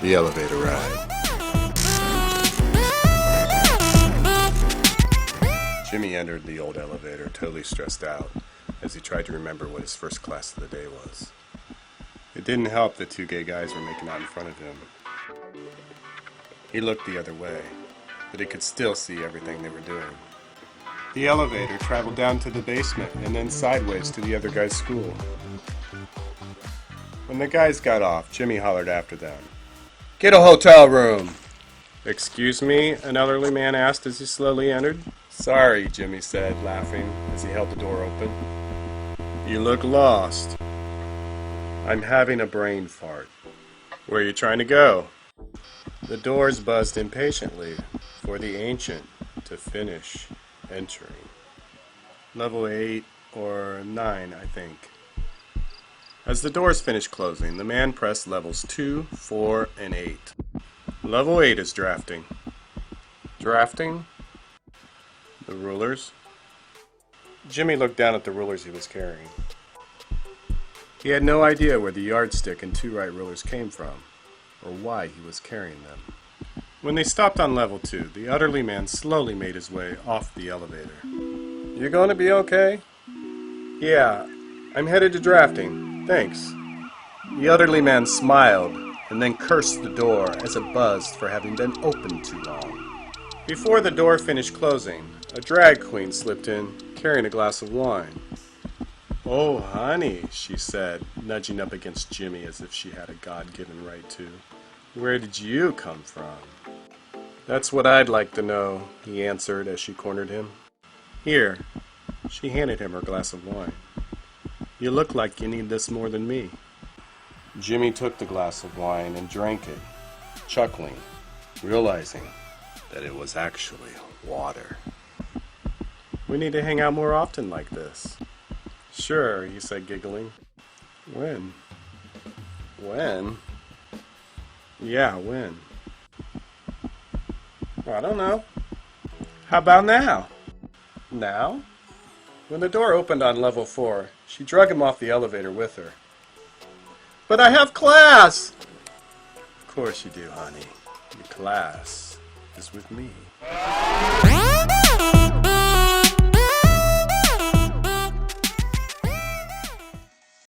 The elevator ride. Jimmy entered the old elevator, totally stressed out, as he tried to remember what his first class of the day was. It didn't help that two gay guys were making out in front of him. He looked the other way, but he could still see everything they were doing. The elevator traveled down to the basement and then sideways to the other guy's school. When the guys got off, Jimmy hollered after them, "Get a hotel room!" "Excuse me?" an elderly man asked as he slowly entered. "Sorry," Jimmy said, laughing as he held the door open. "You look lost." "I'm having a brain fart." "Where are you trying to go?" The doors buzzed impatiently for the ancient to finish entering. Level 8 or 9, I think. As the doors finished closing, the man pressed levels 2, 4, and 8. Level 8 is drafting. Drafting? The rulers? Jimmy looked down at the rulers he was carrying. He had no idea where the yardstick and 2 right rulers came from, or why he was carrying them. When they stopped on level 2, the elderly man slowly made his way off the elevator. "You gonna be okay?" "Yeah, I'm headed to drafting. Thanks." The elderly man smiled and then cursed the door as it buzzed for having been opened too long. Before the door finished closing, a drag queen slipped in, carrying a glass of wine. "Oh, honey," she said, nudging up against Jimmy as if she had a God-given right to. "Where did you come from?" "That's what I'd like to know," he answered as she cornered him. "Here." She handed him her glass of wine. "You look like you need this more than me." Jimmy took the glass of wine and drank it, chuckling, realizing that it was actually water. "We need to hang out more often like this." "Sure," he said, giggling. "When?" "When?" "Yeah, when?" "I don't know." "How about now?" "Now?" When the door opened on level 4, she drug him off the elevator with her. "But I have class!" "Of course you do, honey. Your class is with me."